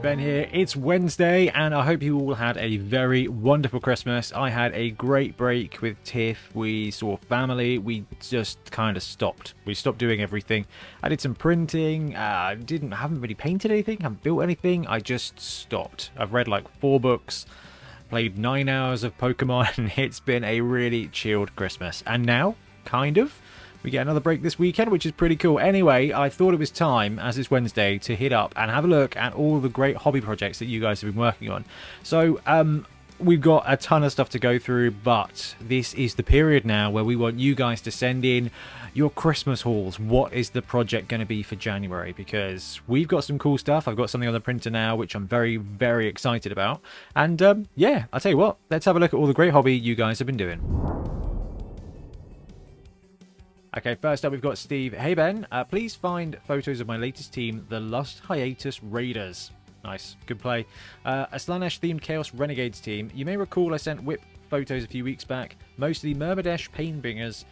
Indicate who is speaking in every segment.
Speaker 1: Ben here. It's Wednesday, and I hope you all had a very wonderful Christmas. I had a great break with Tiff. We saw family. We just kind of stopped. We stopped doing everything. I did some printing. Haven't really painted anything. Haven't built anything. I just stopped. I've read like 4 books. Played 9 hours of Pokemon, and it's been a really chilled Christmas. And now, kind of, we get another break this weekend, which is pretty cool. Anyway, I thought it was time, as it's Wednesday, to hit up and have a look at all the great hobby projects that you guys have been working on. So, we've got a ton of stuff to go through, but this is the period now where we want you guys to send in your Christmas hauls. What is the project going to be for January? Because we've got some cool stuff. I've got something on the printer now, which I'm very, very excited about. And, yeah, I'll tell you what, let's have a look at all the great hobby you guys have been doing. Okay, first up we've got Steve. Hey Ben, please find photos of my latest team, the Lost Hiatus Raiders. Nice, good play. A Slaanesh themed Chaos Renegades team. You may recall I sent WIP photos a few weeks back, mostly Myrmidesh Painbringers,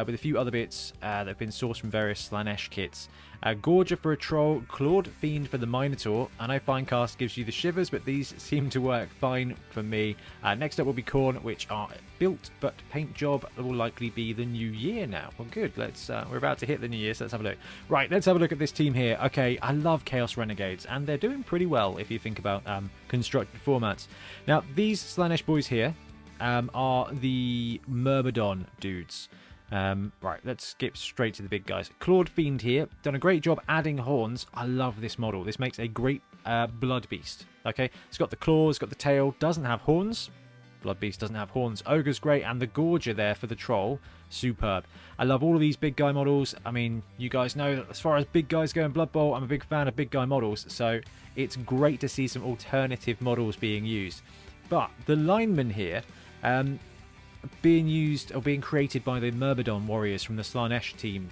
Speaker 1: with a few other bits that have been sourced from various Slaanesh kits. Gorger for a troll, Clawed Fiend for the Minotaur. I know Finecast gives you the shivers, but these seem to work fine for me. Next up will be Corn, which are built, but paint job will likely be the new year now. Well, good. Let's. We're about to hit the new year, so let's have a look. Right, let's have a look at this team here. Okay, I love Chaos Renegades, and they're doing pretty well if you think about constructed formats. Now, these Slaanesh boys here are the Myrmidon dudes. Right, let's skip straight to the big guys. Clawed Fiend here, done a great job adding horns. I love this model. This makes a great blood beast. Okay, it's got the claws, got the tail, doesn't have horns. Blood beast doesn't have horns. Ogre's great, and the Gorger there for the troll, superb. I love all of these big guy models. I mean, you guys know that as far as big guys go in Blood Bowl, I'm a big fan of big guy models, so it's great to see some alternative models being used. But the linemen here, being used or being created by the Myrmidon warriors from the Slaanesh team.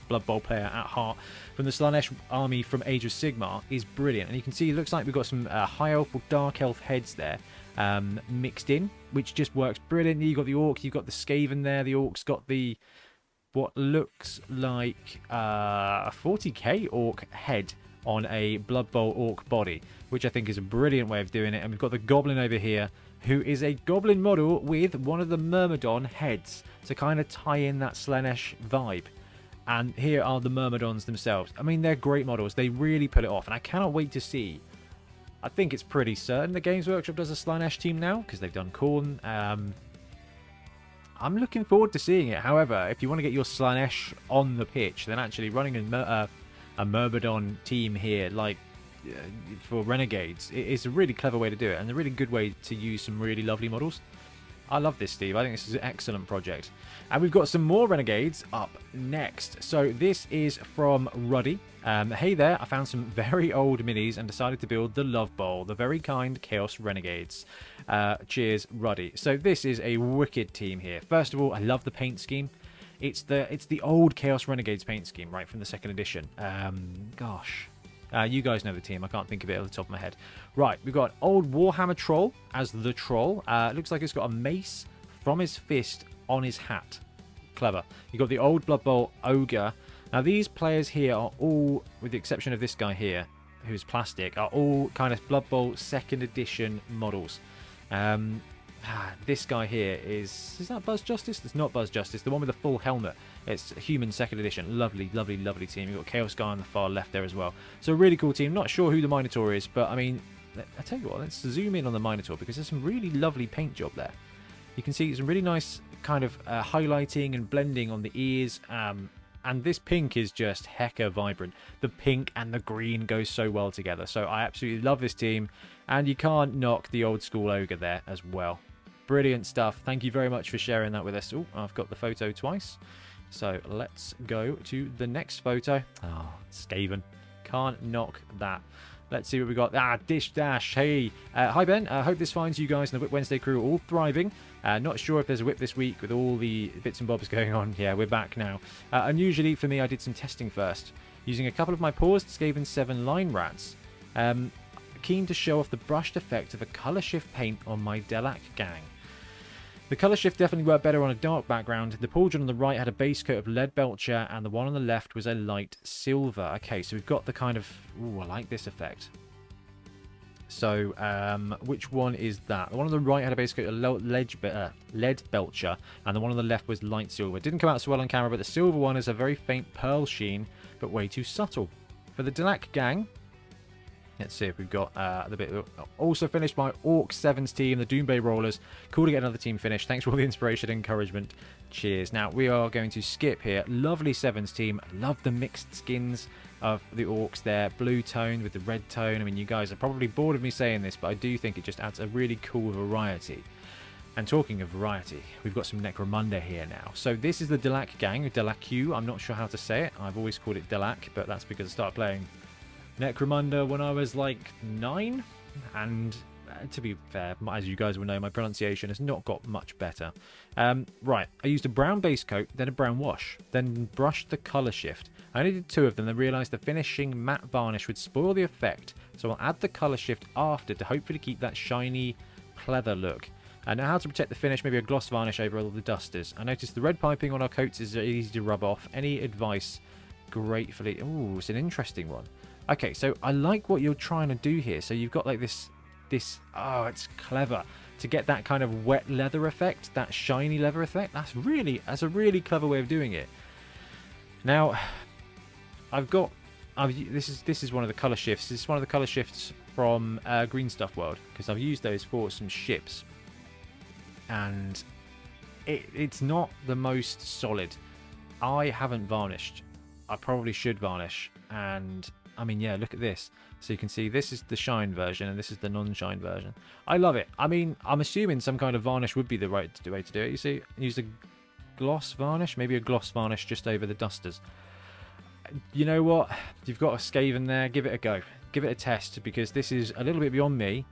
Speaker 1: Blood Bowl player at heart, from the Slaanesh army from Age of Sigmar, is brilliant. And you can see it looks like we've got some high elf or dark elf heads there mixed in, which just works brilliantly. You've got the orc, you've got the Skaven there. The orc's got the what looks like a 40k orc head on a Blood Bowl orc body, which I think is a brilliant way of doing it. And we've got the goblin over here, who is a goblin model with one of the Myrmidon heads to kind of tie in that Slaanesh vibe. And here are the Myrmidons themselves. I mean, they're great models. They really pull it off, and I cannot wait to see. I think it's pretty certain the Games Workshop does a Slaanesh team now, because they've done Khorne. I'm looking forward to seeing it. However, if you want to get your Slaanesh on the pitch, then actually running a Myrmidon team here, like for Renegades, it's a really clever way to do it, and a really good way to use some really lovely models. I love this, Steve. I think this is an excellent project. And we've got some more Renegades up next. So this is from Ruddy. Hey there, I found some very old minis and decided to build the Love Bowl, the very kind Chaos Renegades. Cheers, Ruddy. So this is a wicked team here. First of all, I love the paint scheme. It's the old Chaos Renegades paint scheme, right, from the 2nd edition. Gosh. You guys know the team. I can't think of it at the top of my head. Right, we've got old Warhammer Troll as the Troll. Looks like it's got a mace from his fist on his hat. Clever. You've got the old Blood Bowl Ogre. Now, these players here are all, with the exception of this guy here, who's plastic, are all kind of Blood Bowl 2nd edition models. This guy here is that Buzz Justice? It's not Buzz Justice, the one with the full helmet. It's Human 2nd edition. Lovely, lovely, lovely team. You've got Chaos Guy on the far left there as well. So a really cool team. Not sure who the Minotaur is, but I mean, I tell you what, let's zoom in on the Minotaur, because there's some really lovely paint job there. You can see some really nice kind of highlighting and blending on the ears, and this pink is just hecka vibrant. The pink and the green go so well together. So I absolutely love this team, and you can't knock the old school Ogre there as well. Brilliant stuff. Thank you very much for sharing that with us. Oh, I've got the photo twice. So let's go to the next photo. Oh, Skaven. Can't knock that. Let's see what we got. Dish Dash. Hey. Hi, Ben. I hope this finds you guys and the WIP Wednesday crew all thriving. Not sure if there's a WIP this week with all the bits and bobs going on. Yeah, we're back now. Unusually for me, I did some testing first, using a couple of my paused Skaven 7 line rats. Keen to show off the brushed effect of a colour shift paint on my Delac gang. The colour shift definitely worked better on a dark background. The pauldron on the right had a base coat of lead belcher, and the one on the left was a light silver. Okay, so we've got the kind of... Ooh, I like this effect. So, which one is that? The one on the right had a basically a lead belcher, and the one on the left was light silver. It didn't come out so well on camera, but the silver one is a very faint pearl sheen, but way too subtle. For the Delac gang, let's see if we've got the bit. Also finished by Orc 7's team, the Doombay Rollers. Cool to get another team finished. Thanks for all the inspiration and encouragement. Cheers. Now, we are going to skip here. Lovely 7's team. Love the mixed skins of the Orcs there. Blue tone with the red tone. I mean, you guys are probably bored of me saying this, but I do think it just adds a really cool variety. And talking of variety, we've got some Necromunda here now. So this is the Delac gang, Delacu. I'm not sure how to say it. I've always called it Delac, but that's because I started playing Necromunda when I was like 9, and to be fair, as you guys will know, my pronunciation has not got much better. Right, I used a brown base coat, then a brown wash, then brushed the colour shift. I only did 2 of them, then realised the finishing matte varnish would spoil the effect, so I'll add the colour shift after to hopefully keep that shiny, pleather look. I know how to protect the finish, maybe a gloss varnish over all the dusters. I noticed the red piping on our coats is easy to rub off. Any advice? Gratefully. Ooh, it's an interesting one. Okay, so I like what you're trying to do here. So you've got like this, oh, it's clever. To get that kind of wet leather effect, that shiny leather effect, that's a really clever way of doing it. Now, this is one of the color shifts. This is one of the color shifts from Green Stuff World, because I've used those for some ships. And it's not the most solid. I haven't varnished. I probably should varnish. And I mean, yeah, look at this. So you can see this is the shine version and this is the non-shine version. I love it. I mean, I'm assuming some kind of varnish would be the right way to do it. You see, use a gloss varnish, maybe a gloss varnish just over the dusters. You know what? You've got a Skaven there. Give it a go. Give it a test, because this is a little bit beyond me.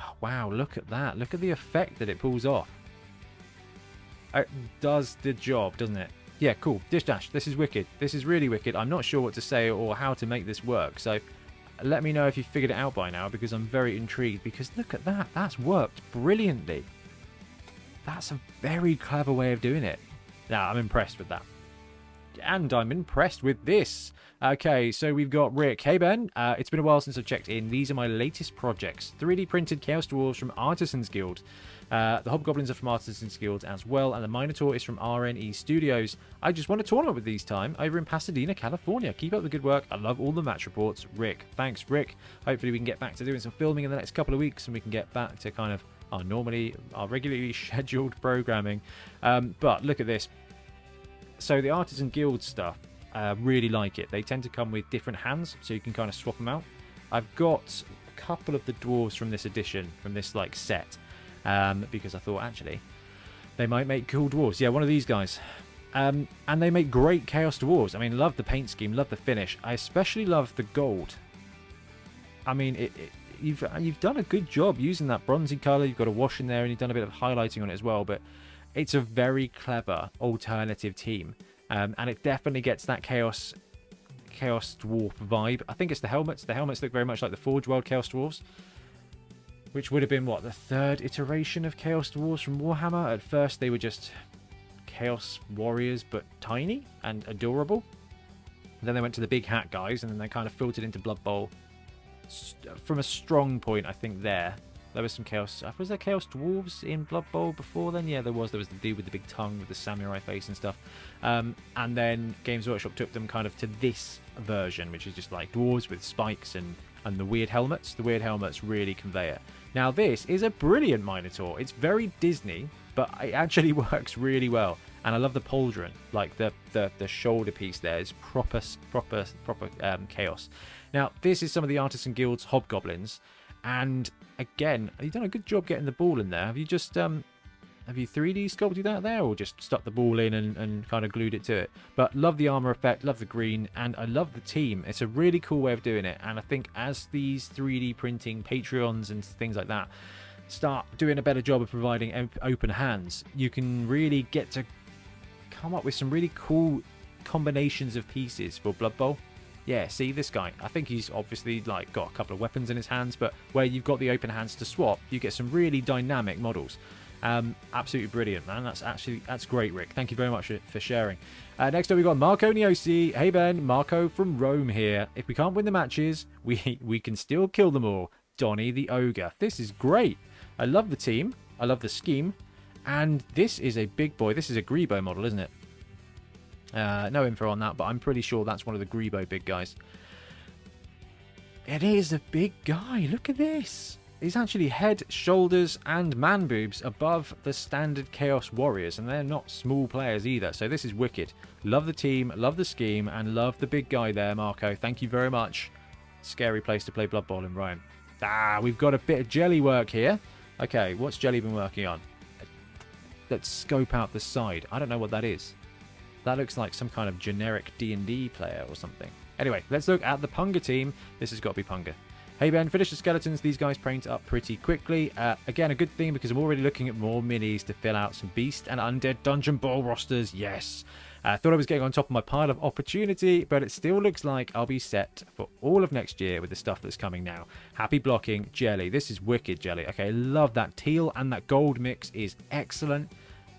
Speaker 1: Oh, wow, look at that. Look at the effect that it pulls off. It does the job, doesn't it? Yeah, cool. Dish Dash, this is wicked. This is really wicked. I'm not sure what to say or how to make this work, so let me know if you've figured it out by now, because I'm very intrigued. Because look at that. That's worked brilliantly. That's a very clever way of doing it. Yeah, I'm impressed with that. And I'm impressed with this. Okay, so we've got Rick. Hey Ben, it's been a while since I've checked in. These are my latest projects. 3D printed Chaos Dwarves from Artisan's Guild. The Hobgoblins are from Artisan's Guild as well, and the Minotaur is from RNE Studios. I just won a tournament with these time over in Pasadena, California. Keep up the good work. I love all the match reports. Rick. Thanks, Rick. Hopefully we can get back to doing some filming in the next couple of weeks, and we can get back to kind of our regularly scheduled programming. But look at this. So the Artisan Guild stuff, really like it. They tend to come with different hands, so you can kind of swap them out. I've got a couple of the dwarves from this edition, from this like set, because I thought actually they might make cool dwarves. Yeah, one of these guys. And they make great Chaos Dwarves. I mean, love the paint scheme, love the finish. I especially love the gold. I mean, you've done a good job using that bronzy colour. You've got a wash in there, and you've done a bit of highlighting on it as well, but it's a very clever alternative team, and it definitely gets that Chaos Dwarf vibe. I think it's the helmets. The helmets look very much like the Forge World Chaos Dwarves, which would have been, what, the 3rd iteration of Chaos Dwarves from Warhammer. At first, they were just Chaos Warriors, but tiny and adorable. Then they went to the big hat guys, and then they kind of filtered into Blood Bowl. From a strong point, I think there was some Chaos... Was there Chaos Dwarves in Blood Bowl before then? Yeah, there was. There was the dude with the big tongue with the samurai face and stuff. And then Games Workshop took them kind of to this version, which is just like dwarves with spikes and the weird helmets. The weird helmets really convey it. Now, this is a brilliant Minotaur. It's very Disney, but it actually works really well. And I love the pauldron, like the shoulder piece there is proper chaos. Now, this is some of the Artisan Guild's hobgoblins. And again, you've done a good job getting the ball in there. Have you just have you 3D sculpted that there, or just stuck the ball in and kind of glued it to it? But love the armor effect, love the green, and I love the team. It's a really cool way of doing it. And I think as these 3D printing Patreons and things like that start doing a better job of providing open hands, you can really get to come up with some really cool combinations of pieces for Blood Bowl. Yeah, see this guy. I think he's obviously like got a couple of weapons in his hands, but where you've got the open hands to swap, you get some really dynamic models. Absolutely brilliant, man. That's great, Rick. Thank you very much for sharing. Next up, we've got Marco Niosi. Hey Ben, Marco from Rome here. If we can't win the matches, we can still kill them all. Donny the Ogre. This is great. I love the team. I love the scheme. And this is a big boy. This is a Grebo model, isn't it? No info on that, but I'm pretty sure that's one of the Grebo big guys. It is a big guy. Look at this. He's actually head, shoulders, and man boobs above the standard Chaos Warriors, and they're not small players either. So this is wicked. Love the team, love the scheme, and love the big guy there, Marco. Thank you very much. Scary place to play Blood Bowl in, Ryan. We've got a bit of jelly work here. Okay, what's Jelly been working on? Let's scope out the side. I don't know what that is. That looks like some kind of generic D&D player or something. Anyway, let's look at the Punga team. This has got to be Punga. Hey Ben, finish the skeletons. These guys paint up pretty quickly. Again, a good thing because I'm already looking at more minis to fill out some Beast and Undead Dungeon Bowl rosters. Yes. I thought I was getting on top of my pile of opportunity, but it still looks like I'll be set for all of next year with the stuff that's coming now. Happy blocking, Jelly. This is wicked, Jelly. Okay, love that teal and that gold mix is excellent.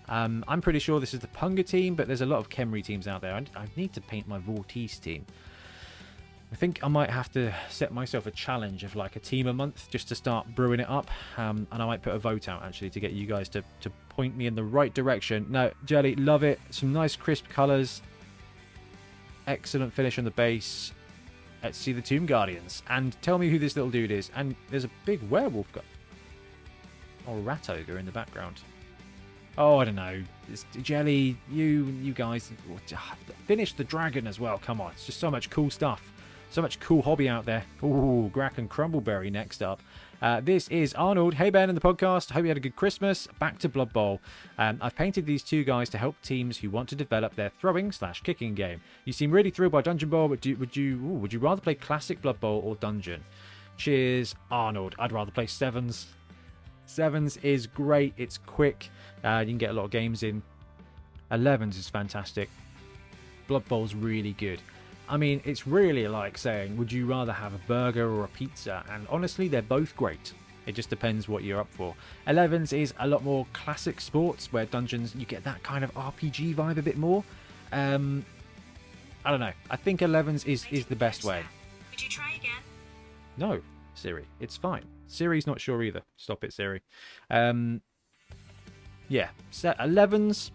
Speaker 1: I'm pretty sure this is the Punga team, but there's a lot of Khemri teams out there. I need to paint my Vortice team. I think I might have to set myself a challenge of like a team a month just to start brewing it up. And I might put a vote out actually to get you guys to point me in the right direction. No, Jelly, love it. Some nice crisp colours. Excellent finish on the base. Let's see the Tomb Guardians. And tell me who this little dude is. And there's a big werewolf guy. Or rat ogre in the background. Oh, I don't know. It's Jelly, you guys. Finish the dragon as well. Come on. It's just so much cool stuff. So much cool hobby out there. Ooh, Grack and Crumbleberry next up. This is Arnold. Hey Ben in the podcast. Hope you had a good Christmas. Back to Blood Bowl. I've painted these two guys to help teams who want to develop their throwing/kicking game. You seem really thrilled by Dungeon Bowl, but would you rather play classic Blood Bowl or Dungeon? Cheers, Arnold. I'd rather play Sevens. Sevens is great. It's quick. You can get a lot of games in. 11s is fantastic. Blood Bowl's really good. I mean, it's really like saying, would you rather have a burger or a pizza? And honestly, they're both great. It just depends what you're up for. 11s is a lot more classic sports, where Dungeons, you get that kind of RPG vibe a bit more. I don't know. I think 11s is the best way.
Speaker 2: Could you try again?
Speaker 1: No, Siri. It's fine. Siri's not sure either. Stop it, Siri. Yeah, 11s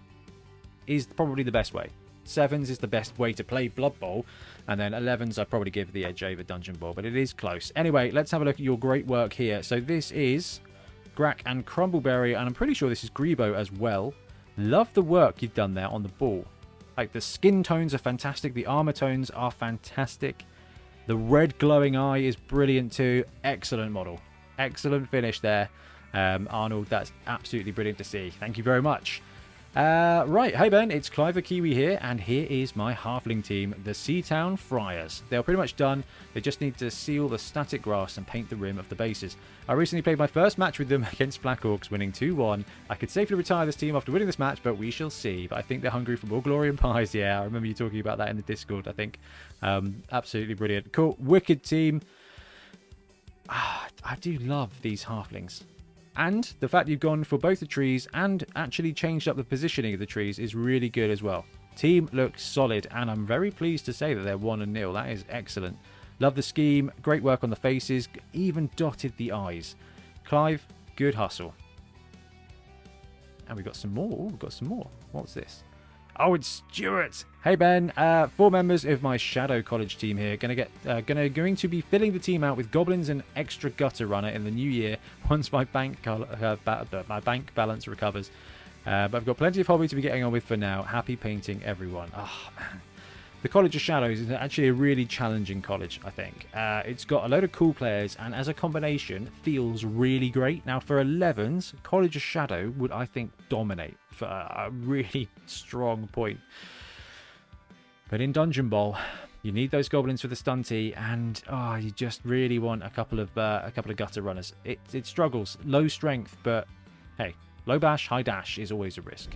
Speaker 1: is probably the best way. 7s is the best way to play Blood Bowl, and then 11s I'd probably give the edge over Dungeon Bowl, but it is close. Anyway, let's have a look at your great work here. So this is Grack and Crumbleberry, and I'm pretty sure this is Grebo as well. Love the work you've done there on the ball. Like, the skin tones are fantastic, the armor tones are fantastic. The red glowing eye is brilliant too. Excellent model. Excellent finish there. Arnold, that's absolutely brilliant to see. Thank you very much. Right, hey Ben, it's Cliver Kiwi here, and here is my halfling team, the Seatown Friars. They're pretty much done. They just need to seal the static grass and paint the rim of the bases. I recently played my first match with them against Black Orcs, winning 2-1. I could safely retire this team after winning this match, but we shall see. But I think they're hungry for more glory and pies. Yeah, I remember you talking about that in the Discord, I think. Absolutely brilliant. Cool, wicked team. I do love these halflings. And the fact you've gone for both the trees and actually changed up the positioning of the trees is really good as well. Team looks solid, and I'm very pleased to say that they're 1-0. That is excellent. Love the scheme. Great work on the faces. Even dotted the eyes. Clive, good hustle. And we've got some more. Ooh, we've got some more. What's this? Oh, it's Stuart. Hey Ben, 4 members of my Shadow College team here. Going to be filling the team out with goblins and extra gutter runner in the new year once my bank balance recovers. But I've got plenty of hobby to be getting on with for now. Happy painting, everyone. Oh man, the College of Shadows is actually a really challenging college, I think. It's got a load of cool players, and as a combination, feels really great. Now, for 11s, College of Shadow would, I think, dominate for a really strong point. But in Dungeon Bowl, you need those goblins for the stunty, and you just really want a couple of gutter runners. It struggles, low strength, but hey, low bash, high dash is always a risk.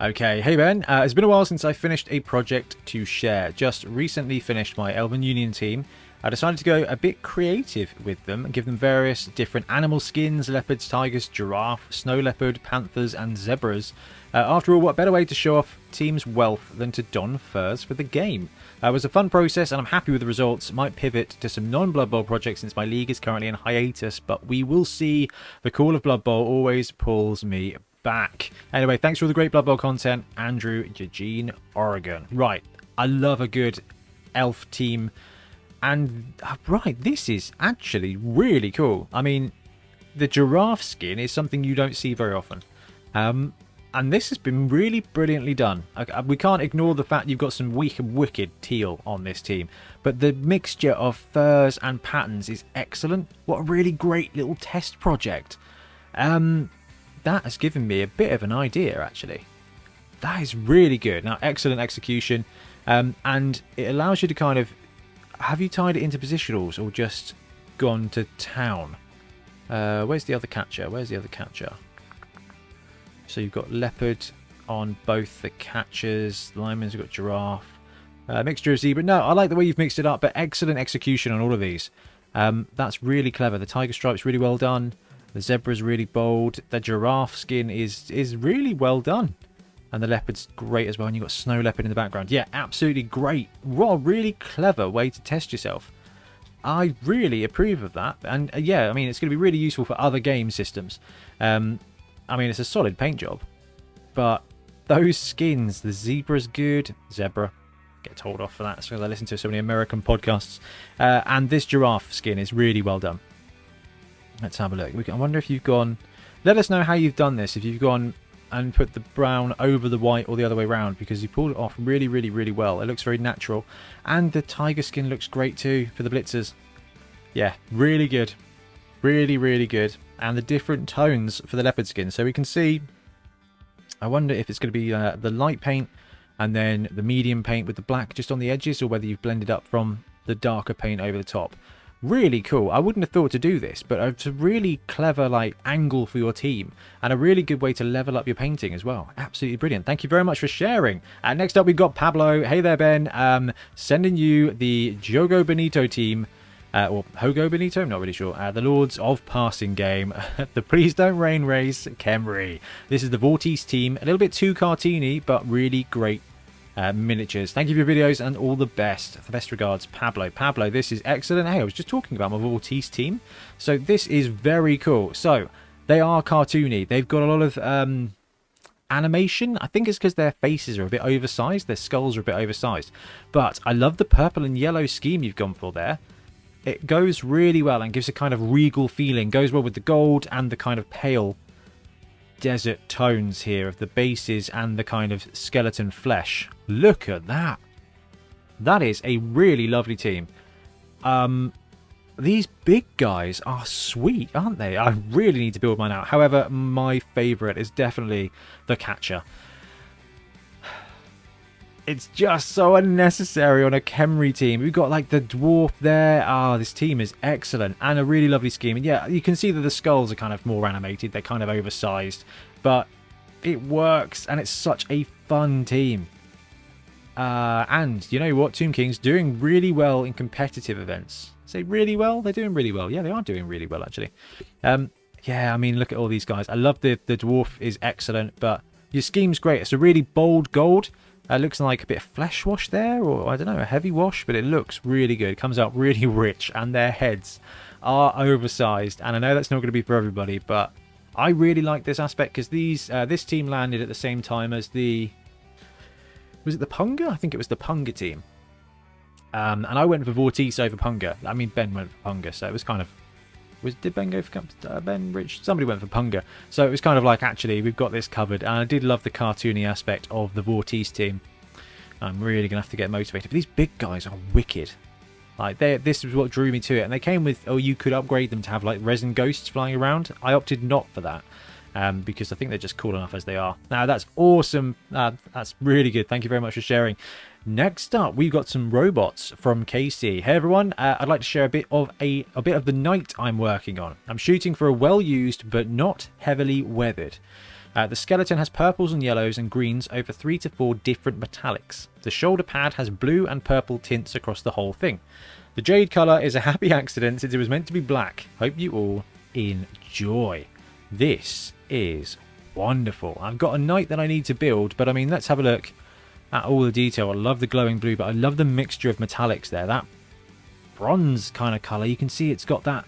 Speaker 1: Okay, hey Ben, it's been a while since I finished a project to share. Just recently finished my Elven Union team, I decided to go a bit creative with them and give them various different animal skins: leopards, tigers, giraffe, snow leopard, panthers and zebras. After all, what better way to show off team's wealth than to don furs for the game? It was a fun process and I'm happy with the results. Might pivot to some non-Blood Bowl projects since my league is currently in hiatus, but we will see. The call of Blood Bowl always pulls me back. Anyway, thanks for all the great Blood Bowl content, Andrew, Eugene, Oregon. Right, I love a good elf team. And right, this is actually really cool. I mean, the giraffe skin is something you don't see very often. And this has been really brilliantly done. We can't ignore the fact you've got some weak and wicked teal on this team. But the mixture of furs and patterns is excellent. What a really great little test project. That has given me a bit of an idea, actually. That is really good. Now, excellent execution. And it allows you to kind of... Have you tied it into positionals or just gone to town? Where's the other catcher? Where's the other catcher? So you've got leopard on both the catchers. Linemen's got giraffe. Mixture of zebra. No, I like the way you've mixed it up, but excellent execution on all of these. That's really clever. The tiger stripe's really well done. The zebra's really bold. The giraffe skin is really well done. And the leopard's great as well. And you've got snow leopard in the background. Yeah, absolutely great. What a really clever way to test yourself. I really approve of that. And yeah, I mean, it's going to be really useful for other game systems. I mean, it's a solid paint job. But those skins, the zebra's good. Zebra. Get told off for that because I listen to so many American podcasts. And this giraffe skin is really well done. Let's have a look. I wonder if you've gone... Let us know how you've done this. If you've gone and put the brown over the white or the other way around, because you pulled it off really, really, really well. It looks very natural. And the tiger skin looks great too for the blitzers. Yeah, really good. Really, really good. And the different tones for the leopard skin. So we can see... I wonder if it's going to be the light paint and then the medium paint with the black just on the edges, or whether you've blended up from the darker paint over the top. Really cool. I wouldn't have thought to do this, but it's a really clever angle for your team and a really good way to level up your painting as well. Absolutely brilliant. Thank you very much for sharing. Next up, we've got Pablo. Hey there, Ben. Sending you the Jogo Benito team. Or Hogo Benito, I'm not really sure. The Lords of Passing game. The Please Don't Rain race, Khemri. This is the Vortice team. A little bit too cartoony, but really great miniatures. Thank you for your videos and all the best. The best regards, Pablo. Pablo, this is excellent. Hey, I was just talking about my Vortice team. So this is very cool. So they are cartoony. They've got a lot of animation. I think it's because their faces are a bit oversized. Their skulls are a bit oversized. But I love the purple and yellow scheme you've gone for there. It goes really well and gives a kind of regal feeling. Goes well with the gold and the kind of pale desert tones here of the bases and the kind of skeleton flesh. Look at that. That is a really lovely team. These big guys are sweet, aren't they? I really need to build mine out. However, my favourite is definitely the catcher. It's just so unnecessary on a Khemri team. We've got the dwarf there. This team is excellent and a really lovely scheme. And yeah, you can see that the skulls are kind of more animated. They're kind of oversized, but it works and it's such a fun team. And you know what? Tomb King's doing really well in competitive events. Say really well? They're doing really well. Yeah, they are doing really well, actually. Yeah, I mean, look at all these guys. I love the dwarf is excellent, but your scheme's great. It's a really bold gold. Looks like a bit of flesh wash there, or I don't know, a heavy wash, but it looks really good. It comes out really rich, and their heads are oversized. And I know that's not going to be for everybody, but I really like this aspect because this team landed at the same time as the... Was it the Punga? I think it was the Punga team. And I went for Vortice over Punga. I mean, Ben went for Punga, so it was kind of... Did Ben go for Ben Rich? Somebody went for Punga. So it was kind of like, actually, we've got this covered. And I did love the cartoony aspect of the Vortice team. I'm really going to have to get motivated. But these big guys are wicked. This is what drew me to it. And they came with, you could upgrade them to have resin ghosts flying around. I opted not for that. Because I think they're just cool enough as they are. Now, that's awesome. That's really good. Thank you very much for sharing. Next up, we've got some robots from KC. Hey everyone, I'd like to share a bit of the knight I'm working on. I'm shooting for a well-used but not heavily weathered. The skeleton has purples and yellows and greens over 3 to 4 different metallics. The shoulder pad has blue and purple tints across the whole thing. The jade colour is a happy accident since it was meant to be black. Hope you all enjoy. This is wonderful. I've got a knight that I need to build, but I mean, let's have a look at all the detail. I love the glowing blue, but I love the mixture of metallics there. That bronze kind of colour, you can see it's got that,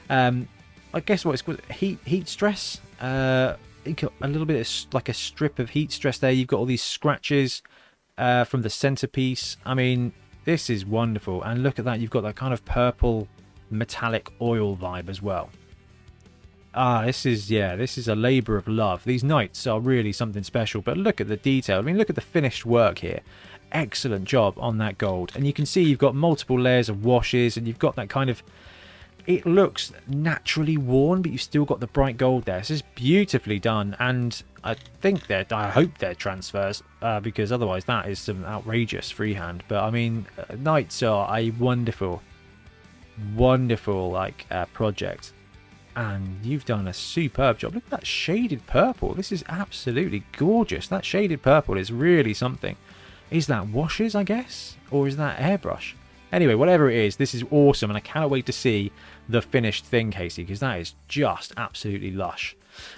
Speaker 1: I guess what it's called, heat stress. You've got a little bit of like a strip of heat stress there. You've got all these scratches from the centerpiece. I mean, this is wonderful. And look at that, you've got that kind of purple metallic oil vibe as well. This is a labour of love. These knights are really something special, but look at the detail. I mean, look at the finished work here. Excellent job on that gold. And you can see you've got multiple layers of washes, and you've got that kind of, it looks naturally worn, but you've still got the bright gold there. This is beautifully done, and I hope they're transfers, because otherwise that is some outrageous freehand. But I mean, knights are a wonderful project. And you've done a superb job. Look at that shaded purple. This is absolutely gorgeous. That shaded purple is really something. Is that washes, I guess? Or is that airbrush? Anyway, whatever it is, this is awesome. And I cannot wait to see the finished thing, Casey, because that is just absolutely lush.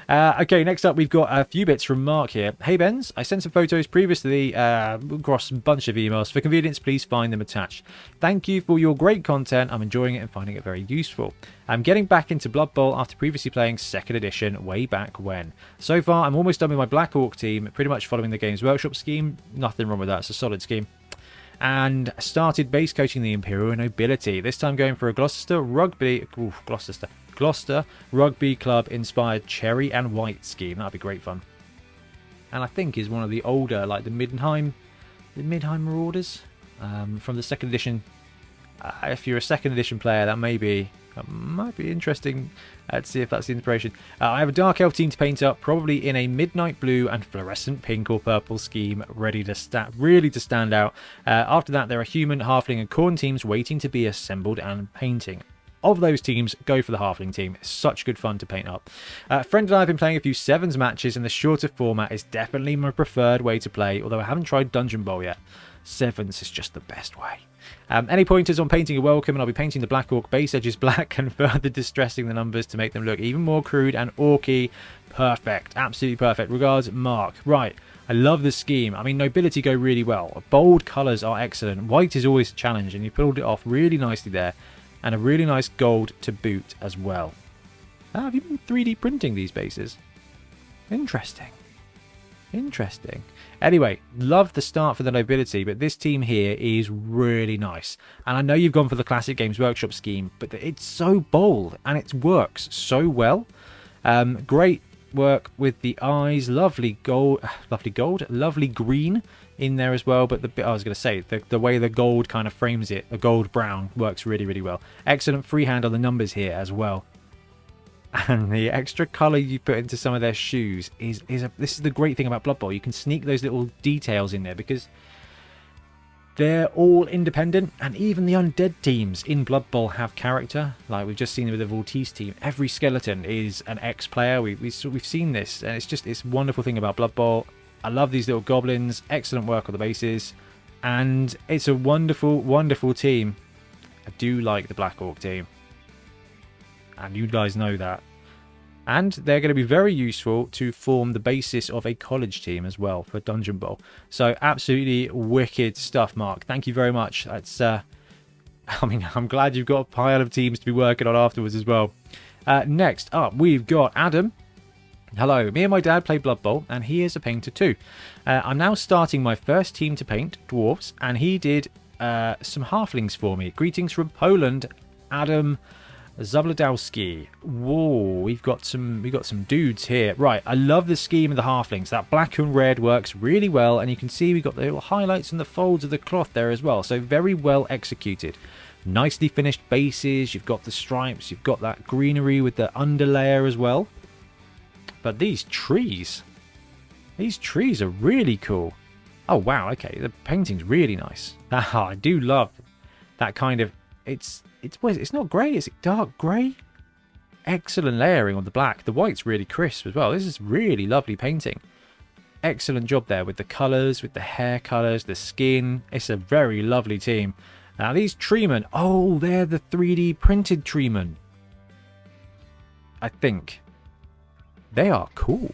Speaker 1: Okay, next up we've got a few bits from Mark here. Hey Benz, I sent some photos previously across a bunch of emails. For convenience, please find them attached. Thank you for your great content. I'm enjoying it and finding it very useful. I'm getting back into Blood Bowl after previously playing 2nd edition way back when. So far, I'm almost done with my Black Orc team, pretty much following the Games Workshop scheme. Nothing wrong with that, it's a solid scheme. And started base coaching the Imperial Nobility. This time going for a Gloucester Rugby Club inspired cherry and white scheme. That'd be great fun. And I think is one of the older, like the Middenheim Marauders from the 2nd edition. If you're a 2nd edition player, that might be interesting to see if that's the inspiration. I have a Dark Elf team to paint up, probably in a midnight blue and fluorescent pink or purple scheme, ready to stand out. After that, there are human, halfling, and corn teams waiting to be assembled and painting. Of those teams, go for the halfling team. It's such good fun to paint up. Friend and I have been playing a few sevens matches, and the shorter format is definitely my preferred way to play, although I haven't tried Dungeon Bowl yet. Sevens is just the best way. Any pointers on painting are welcome, and I'll be painting the Black Orc base edges black and further distressing the numbers to make them look even more crude and orky. Perfect. Absolutely perfect. Regards, Mark. Right. I love the scheme. I mean, nobility go really well. Bold colours are excellent. White is always a challenge, and you pulled it off really nicely there. And a really nice gold to boot as well. Have you been 3D printing these bases? Interesting. Interesting. Anyway, love the start for the nobility, but this team here is really nice. And I know you've gone for the classic Games Workshop scheme, but it's so bold and it works so well. Great work with the eyes, lovely green in there as well. But the bit I was going to say, the way the gold kind of frames it, the gold brown, works really, really well. Excellent freehand on the numbers here as well. And the extra colour you put into some of their shoes this is the great thing about Blood Bowl. You can sneak those little details in there because they're all independent, and even the undead teams in Blood Bowl have character. Like we've just seen with the Vortice team, every skeleton is an ex-player. We've seen this, and it's a wonderful thing about Blood Bowl. I love these little goblins. Excellent work on the bases, and it's a wonderful, wonderful team. I do like the Black Orc team, and you guys know that. And they're going to be very useful to form the basis of a college team as well for Dungeon Bowl. So absolutely wicked stuff, Mark. Thank you very much. That's, I mean, I'm glad you've got a pile of teams to be working on afterwards as well. Next up, we've got Adam. Hello, me and my dad play Blood Bowl, and he is a painter too. I'm now starting my first team to paint, Dwarves, and he did some halflings for me. Greetings from Poland, Adam Zublodowski. Whoa, we've got some dudes here. Right, I love the scheme of the halflings. That black and red works really well, and you can see we've got the little highlights and the folds of the cloth there as well. So very well executed. Nicely finished bases. You've got the stripes. You've got that greenery with the underlayer as well. But these trees are really cool. Oh wow, okay, the painting's really nice. I do love that kind of. It's not grey, is it dark grey? Excellent layering on the black. The white's really crisp as well. This is really lovely painting. Excellent job there with the colours, with the hair colours, the skin. It's a very lovely team. Now these treemen, oh, they're the 3D printed treemen. I think. They are cool.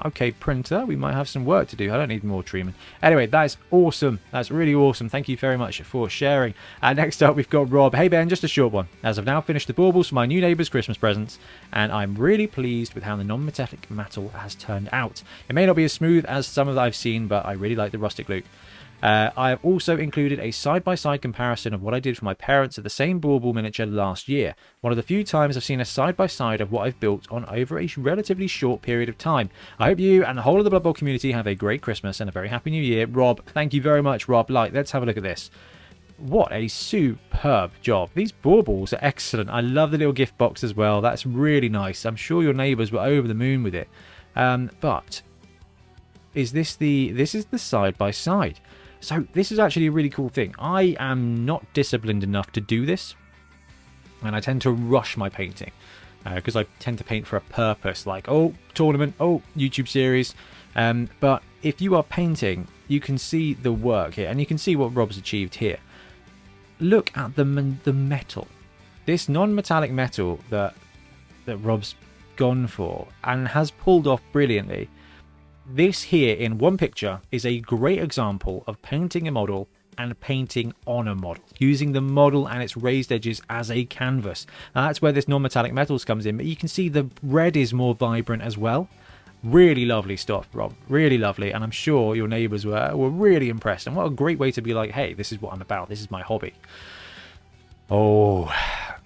Speaker 1: Okay, printer, we might have some work to do. I don't need more treatment. Anyway, that's awesome. That's really awesome. Thank you very much for sharing. Next up, we've got Rob. Hey, Ben, just a short one. As I've now finished the baubles for my new neighbour's Christmas presents, and I'm really pleased with how the non-metallic metal has turned out. It may not be as smooth as some of that I've seen, but I really like the rustic look. I have also included a side-by-side comparison of what I did for my parents of the same bauble miniature last year. One of the few times I've seen a side-by-side of what I've built on over a relatively short period of time. I hope you and the whole of the Blood Bowl community have a great Christmas and a very happy New Year. Rob, thank you very much, Rob. Let's have a look at this. What a superb job. These baubles are excellent. I love the little gift box as well. That's really nice. I'm sure your neighbours were over the moon with it. But is this is the side-by-side. So this is actually a really cool thing. I am not disciplined enough to do this, and I tend to rush my painting because I tend to paint for a purpose, like, oh, tournament, oh, YouTube series. But if you are painting, you can see the work here, and you can see what Rob's achieved here. Look at the metal. This non-metallic metal that Rob's gone for and has pulled off brilliantly. This here in one picture is a great example of painting a model and painting on a model, using the model and its raised edges as a canvas. Now that's where this non-metallic metals comes in, but you can see the red is more vibrant as well. Really lovely stuff, Rob. Really lovely, and I'm sure your neighbours were really impressed. And what a great way to be like, hey, this is what I'm about. This is my hobby. Oh,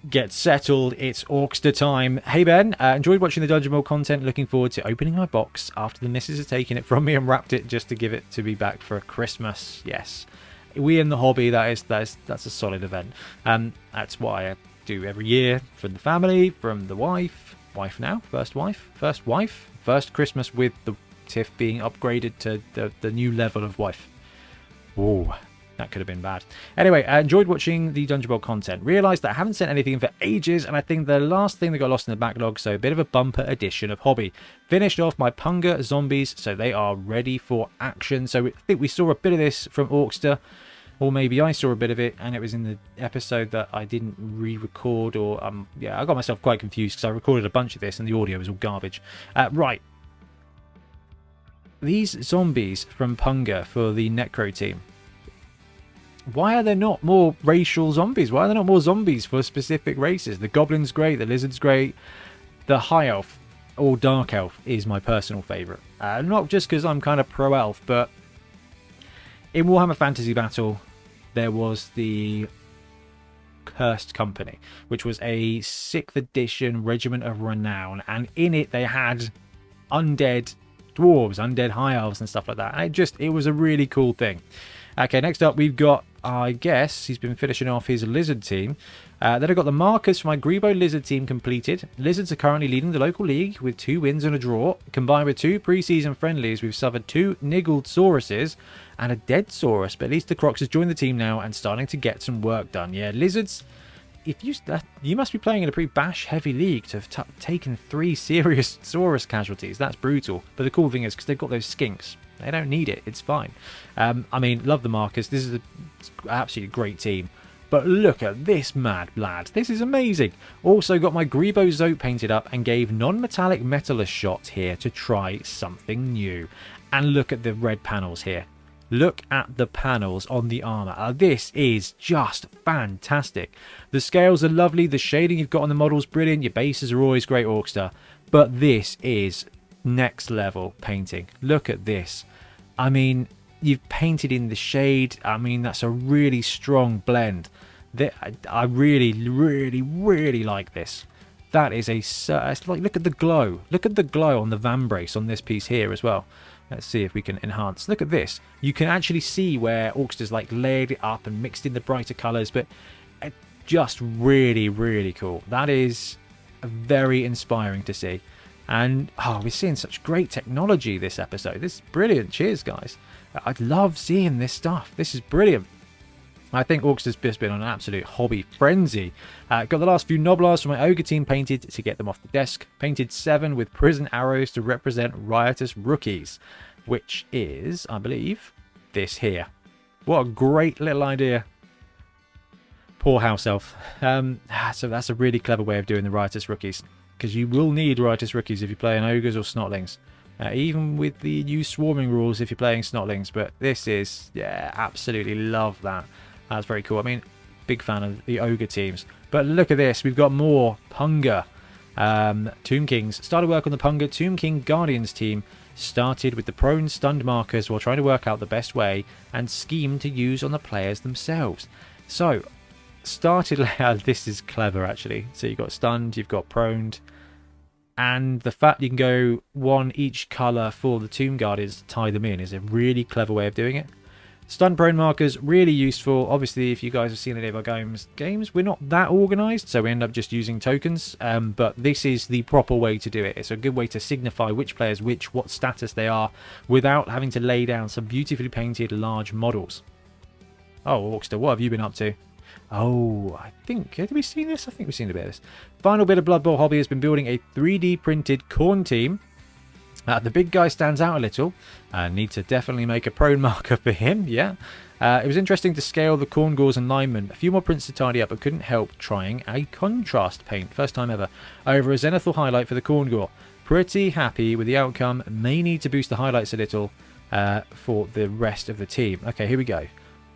Speaker 1: get settled. It's Orkster time. Hey, Ben. Enjoyed watching the Dungeon World content. Looking forward to opening my box after the missus has taken it from me and wrapped it just to give it to me back for Christmas. Yes. We in the hobby, that's a solid event. That's what I do every year for the family, from the wife now, first Christmas with the Tiff being upgraded to the new level of wife. Ooh, that could have been bad. Anyway, I enjoyed watching the Dungeon World content. Realised that I haven't sent anything in for ages, and I think the last thing that got lost in the backlog, so a bit of a bumper edition of hobby. Finished off my Punga zombies, so they are ready for action. So I think we saw a bit of this from Orkster, or maybe I saw a bit of it, and it was in the episode that I didn't re-record, or yeah, I got myself quite confused because I recorded a bunch of this and the audio was all garbage. Right. These zombies from Punga for the Necro team. Why are there not more racial zombies? Why are there not more zombies for specific races? The Goblin's great, the Lizard's great, the High Elf or Dark Elf is my personal favourite. Not just because I'm kind of pro-elf, but in Warhammer Fantasy Battle, there was the Cursed Company, which was a 6th edition Regiment of Renown, and in it they had undead dwarves, undead high elves and stuff like that. And it was a really cool thing. Okay, next up we've got, I guess, he's been finishing off his Lizard team. Then I've got the markers for my Grebo Lizard team completed. Lizards are currently leading the local league with 2 wins and a draw. Combined with 2 pre-season friendlies, we've suffered 2 niggled Sauruses and a dead Saurus. But at least the Crocs has joined the team now and starting to get some work done. Yeah, Lizards, if you must be playing in a pretty bash-heavy league to have taken 3 serious Saurus casualties. That's brutal. But the cool thing is, because they've got those skinks, they don't need it. It's fine. I mean, love the markers. This is an absolutely great team. But look at this mad lad. This is amazing. Also got my Grebo Zote painted up and gave non-metallic metal a shot here to try something new. And look at the red panels here. Look at the panels on the armour. This is just fantastic. The scales are lovely. The shading you've got on the model's brilliant. Your bases are always great, Orkster. But this is next level painting. Look at this. I mean, you've painted in the shade. I mean, that's a really strong blend. I really, really, really like this. That is it's like, look at the glow. Look at the glow on the vambrace on this piece here as well. Let's see if we can enhance. Look at this. You can actually see where Orkster's like layered it up and mixed in the brighter colours, but just really, really cool. That is very inspiring to see. And we're seeing such great technology this episode. This is brilliant. Cheers, guys. I love seeing this stuff. This is brilliant. I think Orkster's just been on an absolute hobby frenzy. Got the last few Noblars from my Ogre team painted to get them off the desk. Painted 7 with prison arrows to represent riotous rookies, which is, I believe, this here. What a great little idea. Poor house elf. So that's a really clever way of doing the riotous rookies, because you will need riotous rookies if you're playing ogres or snotlings, even with the new swarming rules if you're playing snotlings. But this is, yeah, absolutely love that. That's very cool. I mean, big fan of the ogre teams. But look at this, we've got more Punga. Tomb Kings started work on the Punga Tomb King Guardians team. Started with the prone stunned markers while trying to work out the best way and scheme to use on the players themselves. So started, this is clever actually. So you've got stunned, you've got proned, and the fact you can go one each colour for the Tomb Guardians to tie them in is a really clever way of doing it. Stun prone markers, really useful. Obviously, if you guys have seen any of our games, we're not that organised, so we end up just using tokens. But this is the proper way to do it. It's a good way to signify which players, what status they are, without having to lay down some beautifully painted large models. Oh, Orkster, what have you been up to? Oh, I think, have we seen this? I think we've seen a bit of this. Final bit of Blood Bowl hobby has been building a 3D printed Khorne team. The big guy stands out a little. Need to definitely make a prone marker for him, yeah. It was interesting to scale the Khorne Gores and linemen. A few more prints to tidy up, but couldn't help trying a contrast paint, first time ever, over a zenithal highlight for the Khorne Gore. Pretty happy with the outcome. May need to boost the highlights a little for the rest of the team. Okay, here we go.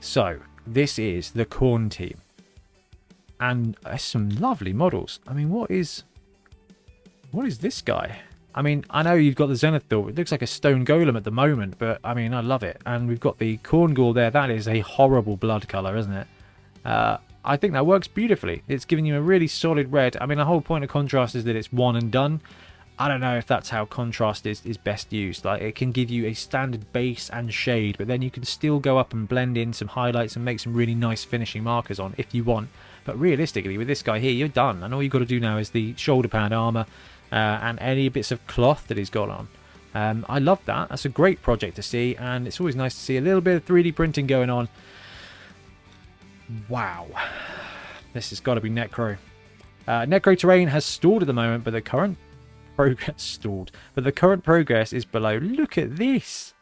Speaker 1: So, this is the Khorne team. And some lovely models. I mean, what is this guy? I mean, I know you've got the Zenithal. It looks like a stone golem at the moment, but I mean, I love it. And we've got the Khorne Gore there. That is a horrible blood colour, isn't it? I think that works beautifully. It's giving you a really solid red. I mean, the whole point of contrast is that it's one and done. I don't know if that's how contrast is best used. Like, it can give you a standard base and shade, but then you can still go up and blend in some highlights and make some really nice finishing markers on if you want. But realistically, with this guy here, you're done. And all you've got to do now is the shoulder pad armour, and any bits of cloth that he's got on. I love that. That's a great project to see, and it's always nice to see a little bit of 3D printing going on. Wow. This has got to be Necro. Necro terrain has stalled at the moment, but the current progress is below. Look at this.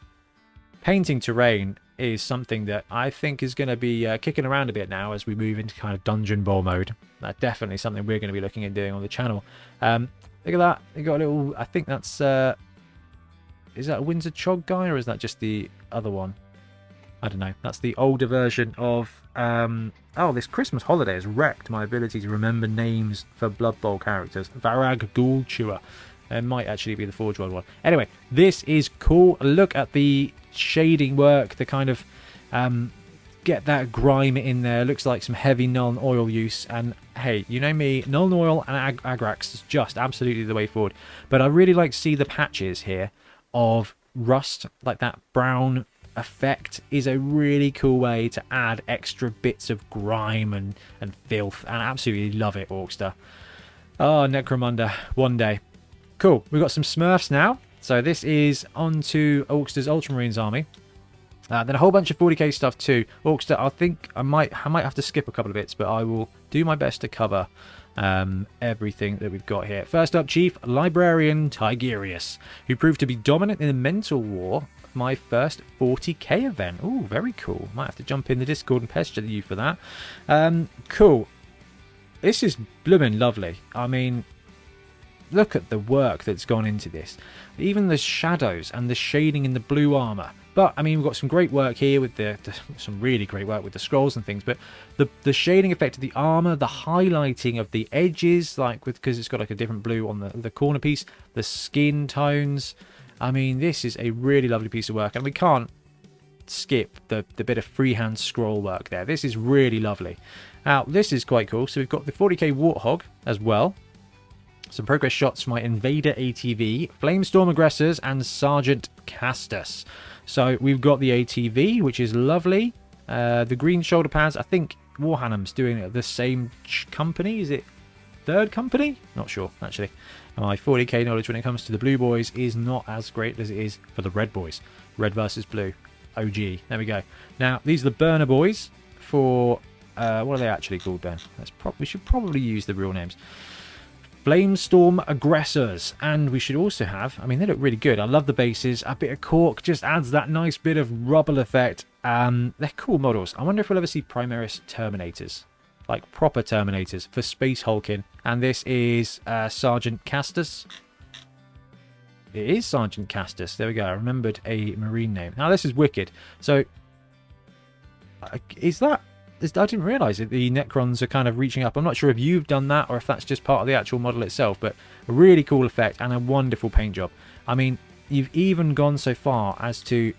Speaker 1: Painting terrain is something that I think is going to be kicking around a bit now as we move into kind of dungeon bowl mode. That's definitely something we're going to be looking at doing on the channel. Look at that. You got a little, I think that's, is that a Windsor Chog guy, or is that just the other one? I don't know. That's the older version of, oh, this Christmas holiday has wrecked my ability to remember names for Blood Bowl characters. Varag Ghoul Chewer. It might actually be the Forge World one. Anyway, this is cool. Look at the shading work, the kind of, get that grime in there. Looks like some heavy Nuln Oil use, and hey, you know me, Nuln Oil and Agrax is just absolutely the way forward. But I really like to see the patches here of rust, like that brown effect is a really cool way to add extra bits of grime and filth, and I absolutely love it, Orkster. Oh, Necromunda, one day. Cool, we've got some Smurfs now. So this is onto Orkster's Ultramarines army. Then a whole bunch of 40k stuff too. Orkster, I think I might have to skip a couple of bits, but I will do my best to cover everything that we've got here. First up, Chief Librarian Tigerius, who proved to be dominant in the Mental War, my first 40k event. Oh, very cool. Might have to jump in the Discord and pester you for that. Cool. This is blooming lovely. I mean, look at the work that's gone into this. Even the shadows and the shading in the blue armor. But, I mean, we've got some great work here with some really great work with the scrolls and things. But the shading effect of the armor, the highlighting of the edges, like because it's got like a different blue on the corner piece, the skin tones. I mean, this is a really lovely piece of work. And we can't skip the bit of freehand scroll work there. This is really lovely. Now, this is quite cool. So we've got the 40k Warthog as well. Some progress shots from my Invader ATV, Flamestorm Aggressors, and Sergeant Castus. So we've got the ATV, which is lovely. The green shoulder pads, I think Warhammer's doing it at the same company. Is it third company? Not sure, actually. And my 40k knowledge when it comes to the blue boys is not as great as it is for the red boys. Red versus blue. OG. There we go. Now, these are the burner boys for... what are they actually called, Ben? We should probably use the real names. Flamestorm Aggressors, and we should also have, I mean, they look really good. I love the bases. A bit of cork just adds that nice bit of rubble effect. They're cool models. I wonder if we'll ever see Primaris Terminators. like proper Terminators for space hulking. And this is Sergeant Castus. It is Sergeant Castus. There we go. I remembered a Marine name. Now, this is wicked. So, is that... I didn't realise that the Necrons are kind of reaching up. I'm not sure if you've done that or if that's just part of the actual model itself. But a really cool effect and a wonderful paint job. I mean, you've even gone so far as to...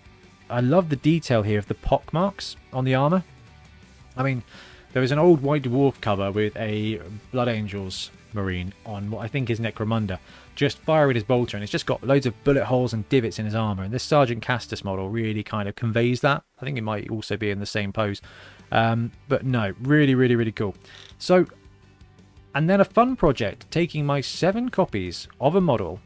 Speaker 1: I love the detail here of the pock marks on the armour. I mean, there was an old White Dwarf cover with a Blood Angels Marine on what I think is Necromunda, just firing his bolter, and it's just got loads of bullet holes and divots in his armour, and this Sergeant Castus model really kind of conveys that. I think it might also be in the same pose, but no, really, really, really cool. So, and then a fun project, taking my 7 copies of a model,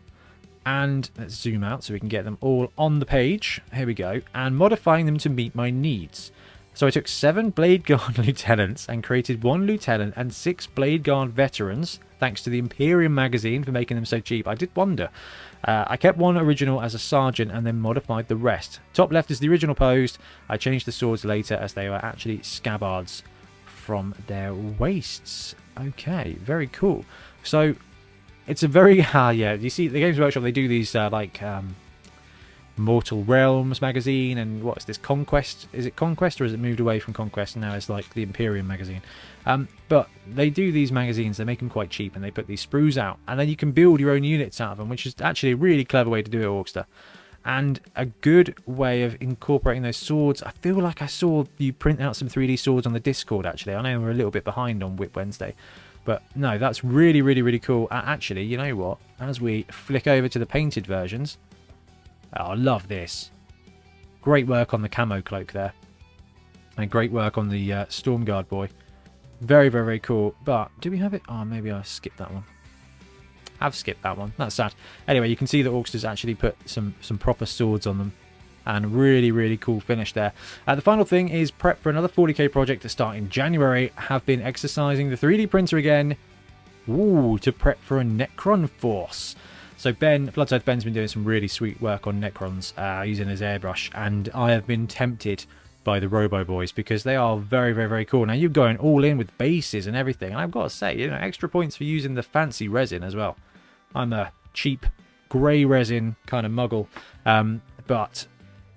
Speaker 1: and let's zoom out so we can get them all on the page, here we go, and modifying them to meet my needs. So I took 7 Blade Guard lieutenants and created 1 lieutenant and 6 Blade Guard veterans, thanks to the Imperium magazine for making them so cheap. I did wonder. I kept 1 original as a sergeant and then modified the rest. Top left is the original pose. I changed the swords later as they were actually scabbards from their waists. Okay, very cool. So it's a very... yeah, you see the Games Workshop, they do these Mortal Realms magazine, and what is this, Conquest? Is it Conquest, or has it moved away from Conquest and now it's like the Imperium magazine? But they do these magazines, they make them quite cheap, and they put these sprues out, and then you can build your own units out of them, which is actually a really clever way to do it, Orkster. And a good way of incorporating those swords. I feel like I saw you print out some 3D swords on the Discord, actually. I know we're a little bit behind on WIP Wednesday, but no, that's really, really, really cool. Actually, you know what? As we flick over to the painted versions, oh, I love this. Great work on the camo cloak there. And great work on the Stormguard boy. Very, very, very cool. But do we have it? Oh, maybe I skipped that one. I've skipped that one. That's sad. Anyway, you can see that Orkster's actually put some proper swords on them. And really, really cool finish there. The final thing is prep for another 40k project to start in January. Have been exercising the 3D printer again. Ooh, to prep for a Necron force. So Ben, Bloodside Ben's been doing some really sweet work on Necrons using his airbrush, and I have been tempted by the Robo Boys because they are very, very, very cool. Now you're going all in with bases and everything, and I've got to say, you know, extra points for using the fancy resin as well. I'm a cheap grey resin kind of muggle, but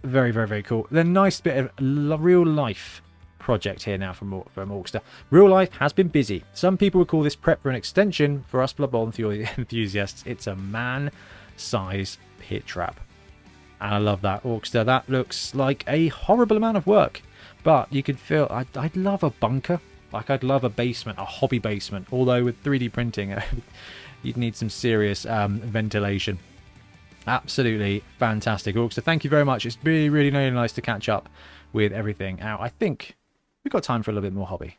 Speaker 1: very, very, very cool. The nice bit of real life project here now from Orkster. Real life has been busy. Some people would call this prep for an extension. For us Blood Bowl enthusiasts, it's a man-size pit trap. And I love that, Orkster. That looks like a horrible amount of work, but you could feel... I'd love a bunker. Like, I'd love a basement, a hobby basement. Although with 3D printing, you'd need some serious ventilation. Absolutely fantastic, Orkster. Thank you very much. It's really, really, really nice to catch up with everything. Now, I think we've got time for a little bit more hobby.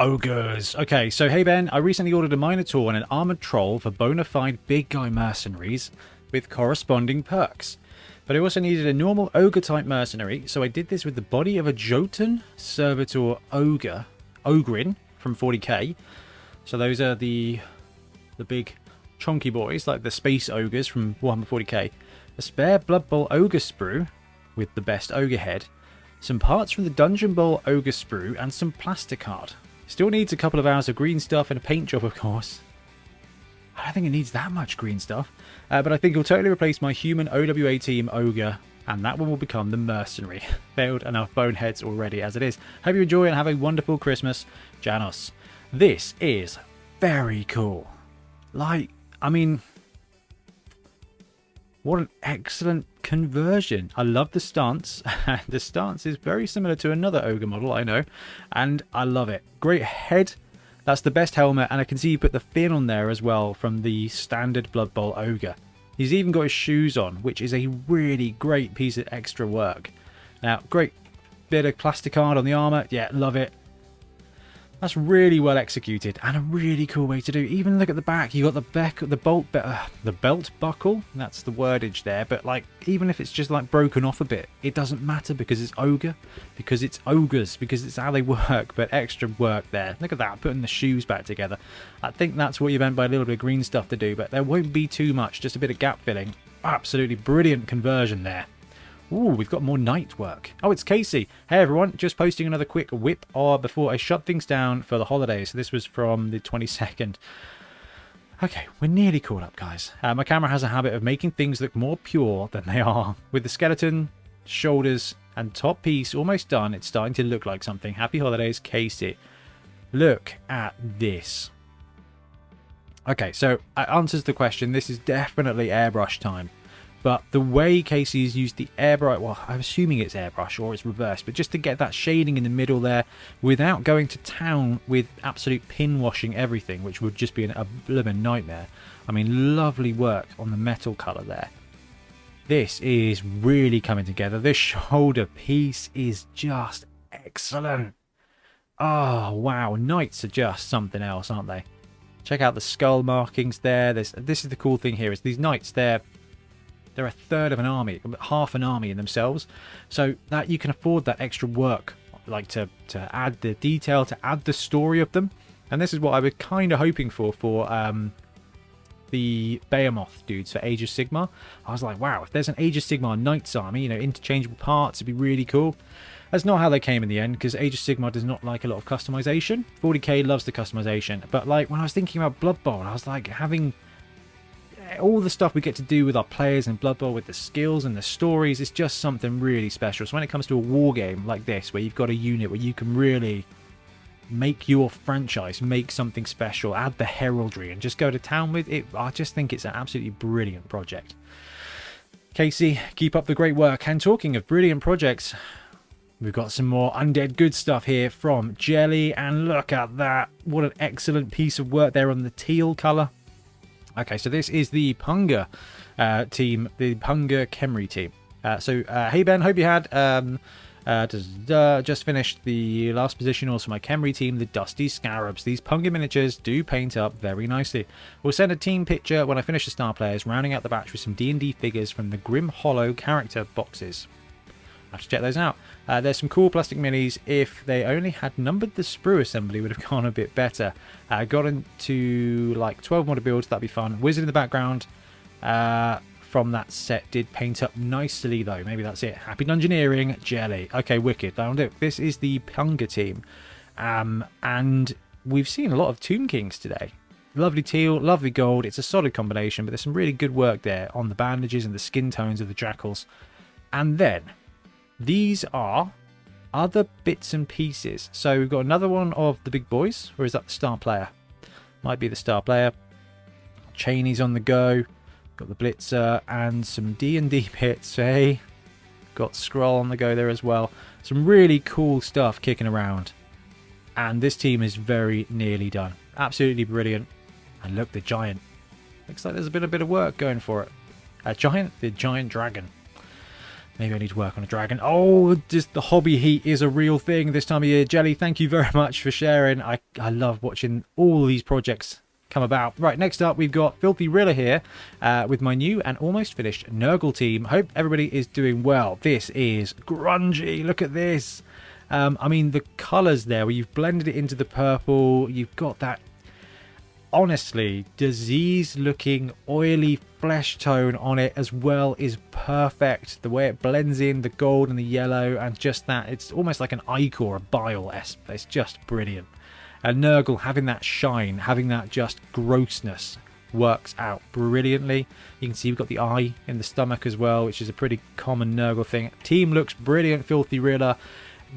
Speaker 1: Ogres. Okay, so hey Ben, I recently ordered a Minotaur and an Armoured Troll for bona fide big guy mercenaries with corresponding perks. But I also needed a normal ogre type mercenary, so I did this with the body of a Jotun Servitor Ogre, Ogrin from 40k. So those are the big chunky boys, like the space ogres from Warhammer 40k. A spare Blood Bowl Ogre sprue with the best ogre head, some parts from the Dungeon Bowl Ogre sprue, and some plasticard. Still needs a couple of hours of green stuff and a paint job, of course. I don't think it needs that much green stuff, but I think it'll totally replace my human OWA team Ogre, and that one will become the mercenary. Failed enough boneheads already as it is. Hope you enjoy and have a wonderful Christmas, Janos. This is very cool. Like, I mean... what an excellent conversion. I love the stance. The stance is very similar to another ogre model, I know. And I love it. Great head. That's the best helmet. And I can see you put the fin on there as well from the standard Blood Bowl ogre. He's even got his shoes on, which is a really great piece of extra work. Now, great bit of plasticard on the armor. Yeah, love it. That's really well executed and a really cool way to do. Even look at the back. You got the belt buckle. That's the wordage there. But like, even if it's just like broken off a bit, it doesn't matter because it's ogre, because it's ogres, because it's how they work. But extra work there. Look at that, putting the shoes back together. I think that's what you meant by a little bit of green stuff to do, but there won't be too much. Just a bit of gap filling. Absolutely brilliant conversion there. Ooh, we've got more night work. Oh, it's Casey. Hey, everyone. Just posting another quick WIP before I shut things down for the holidays. This was from the 22nd. Okay, we're nearly caught up, guys. My camera has a habit of making things look more pure than they are. With the skeleton, shoulders, and top piece almost done, it's starting to look like something. Happy holidays, Casey. Look at this. Okay, so that answers the question. This is definitely airbrush time. But the way Casey's used the airbrush, well, I'm assuming it's airbrush or it's reversed, but just to get that shading in the middle there without going to town with absolute pin washing everything, which would just be a blooming nightmare. I mean, lovely work on the metal colour there. This is really coming together. This shoulder piece is just excellent. Oh, wow. Knights are just something else, aren't they? Check out the skull markings there. This is the cool thing here, is these knights, they're a third of an army, half an army in themselves, so that you can afford that extra work, like to add the detail, to add the story of them. And this is what I was kind of hoping for the Behemoth dudes for Age of Sigmar. I was like, wow, if there's an Age of Sigmar Knights army, you know, interchangeable parts, it'd be really cool. That's not how they came in the end, because Age of Sigmar does not like a lot of customization. 40k loves the customization, but like when I was thinking about Blood Bowl, I was like, having all the stuff we get to do with our players in Blood Bowl, with the skills and the stories, is just something really special. So when it comes to a war game like this, where you've got a unit where you can really make your franchise, make something special, add the heraldry, and just go to town with it, I just think it's an absolutely brilliant project. Casey, keep up the great work. And talking of brilliant projects, we've got some more Undead Good stuff here from Jelly, and look at that. What an excellent piece of work there on the teal colour. Okay, so this is the Punga team, the Punga Khemri team. Hey Ben, hope you had just finished the last position. Also, my Khemri team, the Dusty Scarabs. These Punga miniatures do paint up very nicely. We'll send a team picture when I finish the star players, rounding out the batch with some D&D figures from the Grim Hollow character boxes. I have to check those out. There's some cool plastic minis. If they only had numbered the sprue assembly, would have gone a bit better. Got into like 12 model builds, that'd be fun. Wizard in the background from that set did paint up nicely though. Maybe that's it. Happy Dungeoneering, Jelly. Okay, wicked. That'll do. This is the Punga team. And we've seen a lot of Tomb Kings today. Lovely teal, lovely gold. It's a solid combination, but there's some really good work there on the bandages and the skin tones of the jackals. And then these are other bits and pieces. So we've got another one of the big boys, or is that the star player? Might be the star player. Cheney's on the go. Got the Blitzer and some D&D bits, hey? Got Scroll on the go there as well. Some really cool stuff kicking around. And this team is very nearly done. Absolutely brilliant. And look, the giant. Looks like there's a bit of work going for it. A giant? The giant dragon. Maybe I need to work on a dragon. Oh, just the hobby heat is a real thing this time of year. Jelly, thank you very much for sharing. I love watching all these projects come about. Right, next up we've got Filthy Rilla here with my new and almost finished Nurgle team. Hope everybody is doing well. This is grungy. Look at this. I mean, the colours there, where you've blended it into the purple. You've got that, honestly, disease-looking, oily flesh tone on it as well is perfect. The way it blends in, the gold and the yellow, and just that, it's almost like an ichor, a bile. It's just brilliant. And Nurgle having that shine, having that just grossness, works out brilliantly. You can see we've got the eye in the stomach as well, which is a pretty common Nurgle thing. Team looks brilliant. Filthy Rilla,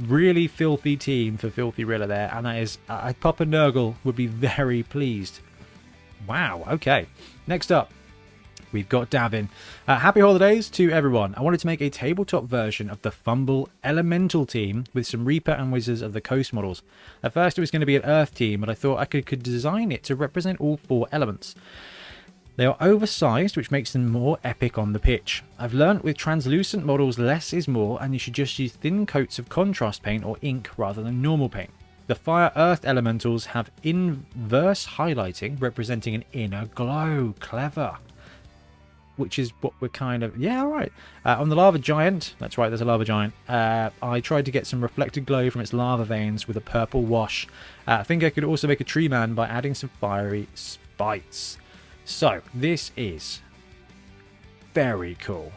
Speaker 1: really filthy team for Filthy Rilla there, and that is Papa Nurgle would be very pleased. Wow, okay. Next up, we've got Davin. Happy holidays to everyone. I wanted to make a tabletop version of the Fumble Elemental team with some Reaper and Wizards of the Coast models. At first it was going to be an Earth team, but I thought I could design it to represent all 4 elements. They are oversized, which makes them more epic on the pitch. I've learnt with translucent models less is more, and you should just use thin coats of contrast paint or ink rather than normal paint. The Fire Earth Elementals have inverse highlighting, representing an inner glow. Clever. Which is what we're kind of... Yeah, alright. On the Lava Giant, that's right, there's a Lava Giant, I tried to get some reflected glow from its lava veins with a purple wash. I think I could also make a tree man by adding some fiery spites. So, this is very cool.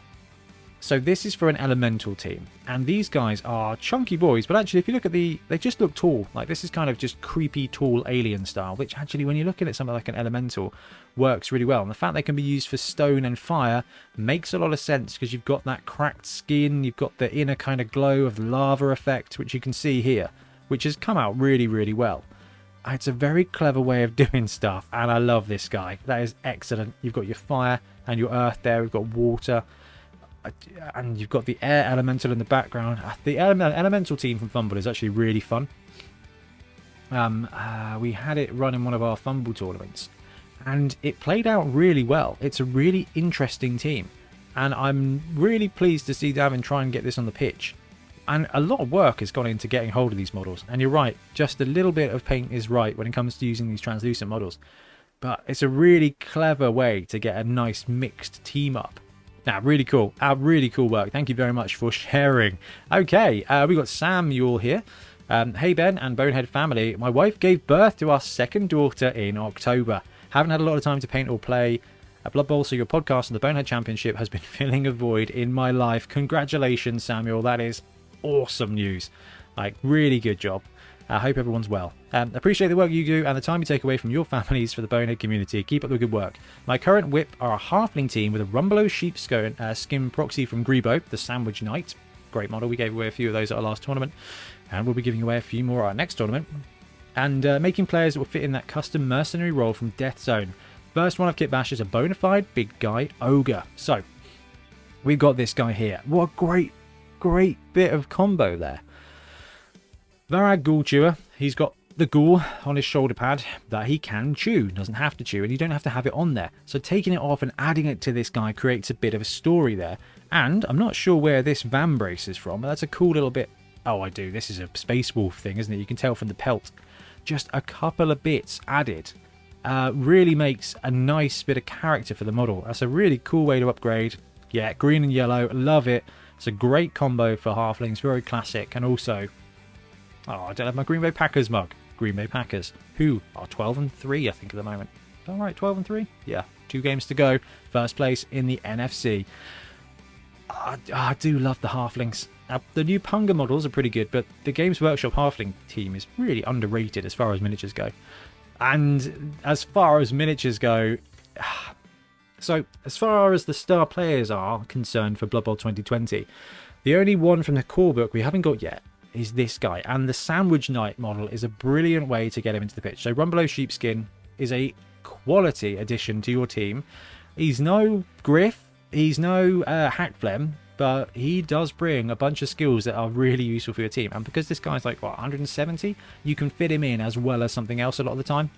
Speaker 1: So this is for an elemental team, and these guys are chunky boys, but actually if you look at they just look tall. Like, this is kind of just creepy tall alien style, which actually when you're looking at something like an elemental works really well. And the fact they can be used for stone and fire makes a lot of sense, because you've got that cracked skin, you've got the inner kind of glow of the lava effect, which you can see here, which has come out really, really well. It's a very clever way of doing stuff, and I love this guy. That is excellent. You've got your fire and your earth there, we've got water, and you've got the air elemental in the background. The elemental team from Fumble is actually really fun. We had it run in one of our Fumble tournaments, and it played out really well. It's a really interesting team, and I'm really pleased to see Davin try and get this on the pitch. And a lot of work has gone into getting hold of these models, and you're right, just a little bit of paint is right when it comes to using these translucent models, but it's a really clever way to get a nice mixed team up. Now, really cool work. Thank you very much for sharing. Okay, we got Samuel here. Hey Ben and Bonehead family, my wife gave birth to our second daughter in October. Haven't had a lot of time to paint or play at Blood Bowl, so your podcast and the Bonehead Championship has been filling a void in my life. Congratulations, Samuel. That is awesome news. Like, really good job. I hope everyone's well. Appreciate the work you do and the time you take away from your families for the Bonehead community. Keep up the good work. My current WIP are a halfling team with a Rumbelow sheepskin proxy from Grebo, the Sandwich Knight. Great model. We gave away a few of those at our last tournament, and we'll be giving away a few more at our next tournament. And making players that will fit in that custom mercenary role from Death Zone. First one I've kit bashed is a bona fide big guy ogre. So we've got this guy here. What a great bit of combo there. Varag Ghoul Chewer. He's got the ghoul on his shoulder pad that he can chew. Doesn't have to chew, and you don't have to have it on there. So taking it off and adding it to this guy creates a bit of a story there. And I'm not sure where this Van Brace is from, but that's a cool little bit. Oh, I do. This is a Space Wolf thing, isn't it? You can tell from the pelt. Just a couple of bits added really makes a nice bit of character for the model. That's a really cool way to upgrade. Yeah, green and yellow. Love it. It's a great combo for halflings. Very classic. And also, oh, I don't have my Green Bay Packers mug. Green Bay Packers, who are 12-3, I think, at the moment. Is that right, 12-3? Yeah, 2 games to go. First place in the NFC. I do love the halflings. The new Punga models are pretty good, but the Games Workshop halfling team is really underrated as far as miniatures go. And as far as miniatures go, so as far as the star players are concerned for Blood Bowl 2020, the only one from the core book we haven't got yet is this guy, and the Sandwich Knight model is a brilliant way to get him into the pitch. So Rumbelow Sheepskin is a quality addition to your team. He's no Griff, he's no Hackflem, but he does bring a bunch of skills that are really useful for your team. And because this guy's like, what, 170, you can fit him in as well as something else a lot of the time.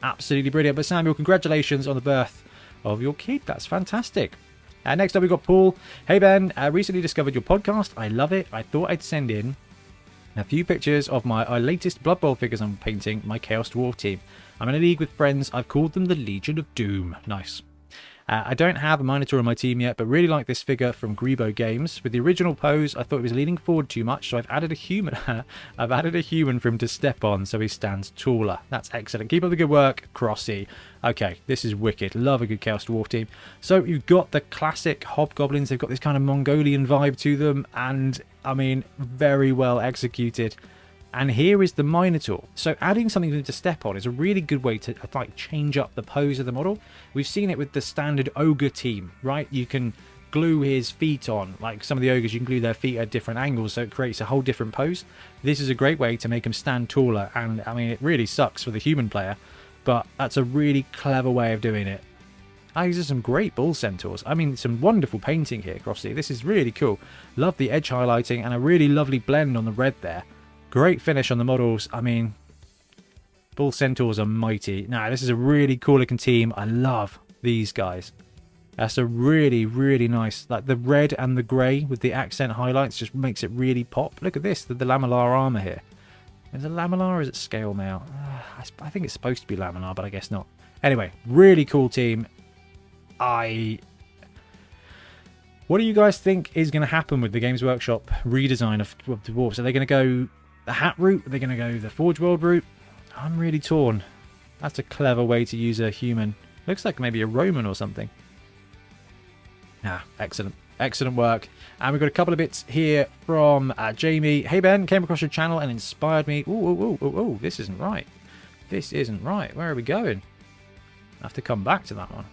Speaker 1: Absolutely brilliant. But Samuel, congratulations on the birth of your kid. That's fantastic. Next up, we've got Paul. Hey Ben, I recently discovered your podcast. I love it. I thought I'd send in a few pictures of my latest Blood Bowl figures I'm painting, my Chaos Dwarf team. I'm in a league with friends. I've called them the Legion of Doom. Nice. I don't have a Minotaur on my team yet, but really like this figure from Grebo Games. With the original pose, I thought it was leaning forward too much, so I've added a human. I've added a human for him to step on, so he stands taller. That's excellent. Keep up the good work, Crossy. Okay, this is wicked. Love a good Chaos Dwarf team. So you've got the classic hobgoblins. They've got this kind of Mongolian vibe to them, and I mean, very well executed. And here is the Minotaur. So adding something for him to step on is a really good way to like change up the pose of the model. We've seen it with the standard ogre team, right? You can glue his feet on. Like some of the ogres, you can glue their feet at different angles, so it creates a whole different pose. This is a great way to make him stand taller, and I mean, it really sucks for the human player, but that's a really clever way of doing it. These are some great bull centaurs. I mean, some wonderful painting here, Crossy. This is really cool. Love the edge highlighting and a really lovely blend on the red there. Great finish on the models. I mean, bull centaurs are mighty. Now, this is a really cool looking team. I love these guys. That's a really, really nice, like the red and the grey with the accent highlights just makes it really pop. Look at this, the lamellar armour here. Is it lamellar or is it scale mail? I think it's supposed to be lamellar, but I guess not. Anyway, really cool team. What do you guys think is going to happen with the Games Workshop redesign of Dwarves? Are they going to go the hat route? Are they going to go the Forge World route? I'm really torn. That's a clever way to use a human. Looks like maybe a Roman or something. Ah, excellent. Excellent work. And we've got a couple of bits here from Jamie. Hey Ben, came across your channel and inspired me. Ooh, this isn't right. This isn't right. Where are we going? I have to come back to that one.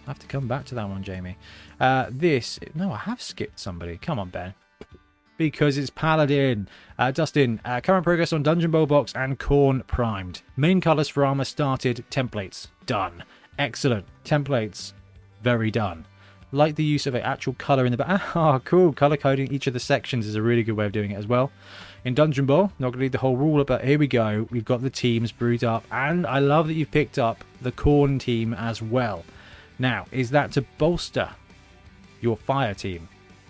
Speaker 1: Jamie. No, I have skipped somebody. Come on, Ben. Because it's Paladin. Dustin, current progress on Dungeon Bowl box and Corn primed. Main colours for armour started. Templates done. Excellent. Templates very done. Like the use of an actual colour in the back. Oh, cool. Colour coding each of the sections is a really good way of doing it as well. In Dungeon Bowl, not going to read the whole rule, but here we go. We've got the teams brewed up, and I love that you've picked up the Corn team as well. Now, is that to bolster your Fire team?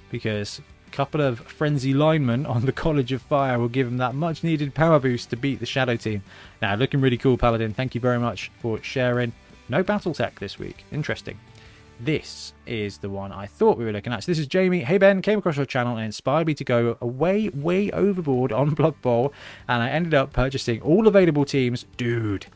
Speaker 1: Because a couple of frenzy linemen on the College of Fire will give them that much needed power boost to beat the Shadow team. Now, looking really cool, Paladin. Thank you very much for sharing. No battle tech this week. Interesting. This is the one I thought we were looking at. So this is Jamie. Hey Ben, came across your channel and inspired me to go way overboard on Blood Bowl, and I ended up purchasing all available teams. Dude.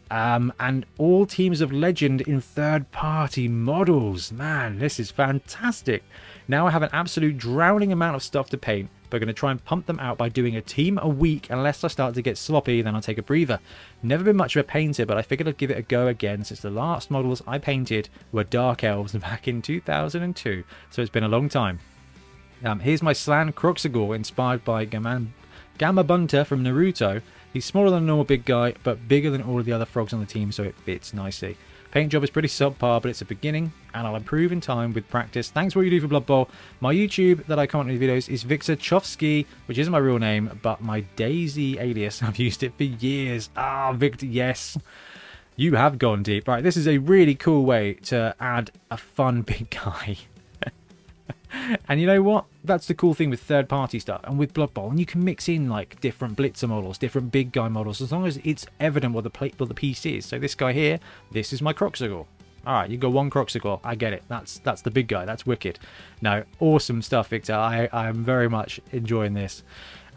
Speaker 1: And all teams of legend in third-party models. Man, this is fantastic. Now I have an absolute drowning amount of stuff to paint, but I'm going to try and pump them out by doing a team a week. Unless I start to get sloppy, then I'll take a breather. Never been much of a painter, but I figured I'd give it a go again, since the last models I painted were Dark Elves back in 2002. So it's been a long time. Here's my Slan Croxagore, inspired by Gamabunta from Naruto. He's smaller than a normal big guy, but bigger than all of the other frogs on the team, so it fits nicely. Paint job is pretty subpar, but it's a beginning, and I'll improve in time with practice. Thanks for what you do for Blood Bowl. My YouTube that I comment on videos is Victor Chovsky, which isn't my real name, but my Daisy alias. I've used it for years. Ah, Victor, yes. You have gone deep. Right, this is a really cool way to add a fun big guy. And you know what? That's the cool thing with third-party stuff and with Blood Bowl. And you can mix in like different Blitzer models, different big guy models, as long as it's evident what the piece is. So this guy here, this is my Croxagore. All right, you got one Croxagore. I get it. That's the big guy. That's wicked. No, awesome stuff, Victor. I am very much enjoying this.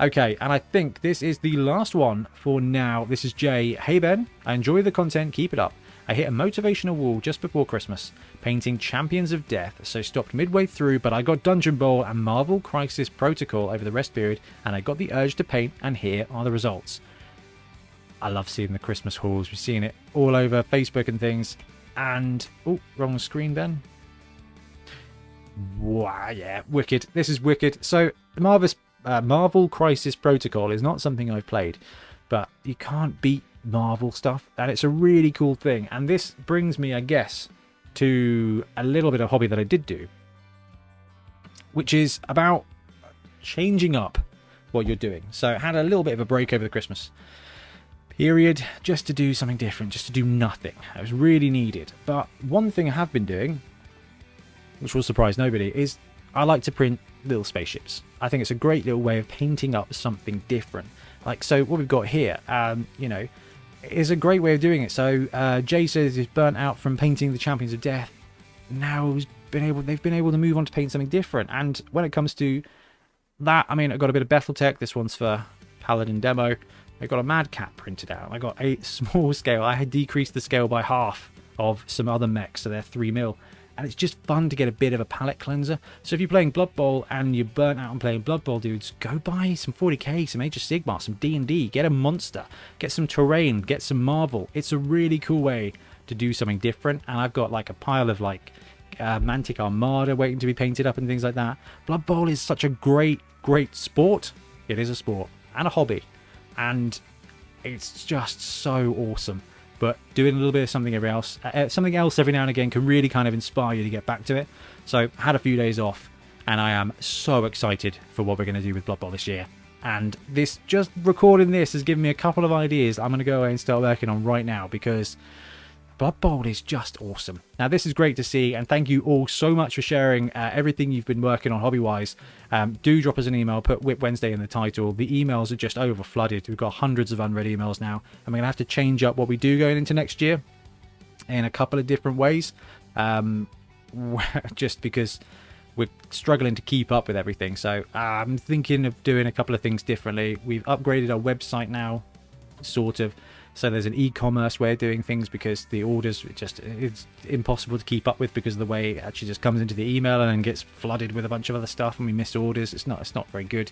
Speaker 1: Okay, and I think this is the last one for now. This is Jay. Hey Ben, I enjoy the content. Keep it up. I hit a motivational wall just before Christmas, painting Champions of Death, so stopped midway through, but I got Dungeon Bowl and Marvel Crisis Protocol over the rest period, and I got the urge to paint, and here are the results. I love seeing the Christmas hauls. We've seen it all over Facebook and things, and... oh, wrong screen, Ben. Wow, yeah, wicked. This is wicked. So, Marvel Crisis Protocol is not something I've played, but you can't beat Marvel stuff, and it's a really cool thing. And this brings me, I guess, to a little bit of hobby that I did do, which is about changing up what you're doing. So I had a little bit of a break over the Christmas period just to do something different, just to do nothing. It was really needed. But one thing I have been doing, which will surprise nobody, is I like to print little spaceships. I think it's a great little way of painting up something different. Like, so what we've got here, you know, is a great way of doing it. So Jay says he's burnt out from painting the Champions of Death. Now they've been able to move on to paint something different. And when it comes to that, I mean, I've got a bit of Battletech. This one's for Paladin demo. I got a Mad Cat printed out. I got a small scale. I had decreased the scale by half of some other mechs, so they're 3mm. And it's just fun to get a bit of a palette cleanser. So if you're playing Blood Bowl and you're burnt out on playing Blood Bowl, dudes, go buy some 40k, some Age of Sigmar, some D&D, get a monster, get some terrain, get some Marvel. It's a really cool way to do something different. And I've got like a pile of like Mantic Armada waiting to be painted up and things like that. Blood Bowl is such a great sport. It is a sport and a hobby. And it's just so awesome. But doing a little bit of something else every now and again can really kind of inspire you to get back to it. So I had a few days off, and I am so excited for what we're going to do with Blood Bowl this year. And this, just recording this, has given me a couple of ideas I'm going to go away and start working on right now, because Blood Bowl is just awesome. Now, this is great to see, and thank you all so much for sharing everything you've been working on hobby-wise. Do drop us an email, put WIP Wednesday in the title. The emails are just over-flooded. We've got hundreds of unread emails now, and we're going to have to change up what we do going into next year in a couple of different ways, just because we're struggling to keep up with everything. So I'm thinking of doing a couple of things differently. We've upgraded our website now, sort of. So there's an e-commerce way of doing things, because the orders it's impossible to keep up with because of the way it actually just comes into the email and then gets flooded with a bunch of other stuff, and we miss orders. It's not very good.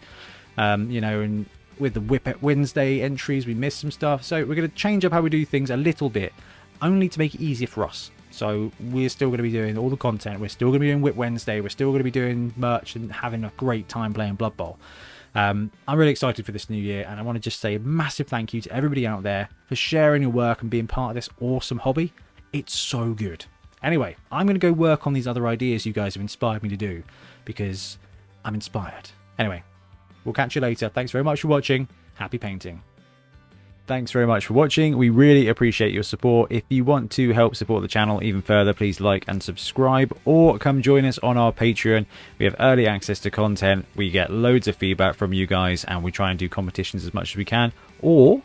Speaker 1: You know, and with the WIP Wednesday entries, we missed some stuff. So we're going to change up how we do things a little bit, only to make it easier for us. So we're still going to be doing all the content. We're still going to be doing WIP Wednesday. We're still going to be doing merch and having a great time playing Blood Bowl. I'm really excited for this new year, and I want to just say a massive thank you to everybody out there for sharing your work and being part of this awesome hobby. It's so good. Anyway, I'm going to go work on these other ideas you guys have inspired me to do, because I'm inspired. Anyway, we'll catch you later. Thanks very much for watching. Happy painting. Thanks very much for watching. We really appreciate your support. If you want to help support the channel even further, please like and subscribe, or come join us on our Patreon. We have early access to content. We get loads of feedback from you guys, and we try and do competitions as much as we can. Or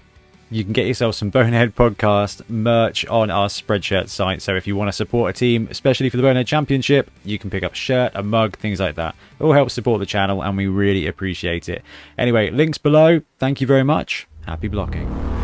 Speaker 1: you can get yourself some Bonehead podcast merch on our Spreadshirt site. So if you want to support a team, especially for the Bonehead Championship, you can pick up a shirt, a mug, things like that. It all helps support the channel, and we really appreciate it. Anyway, links below. Thank you very much. Happy blocking.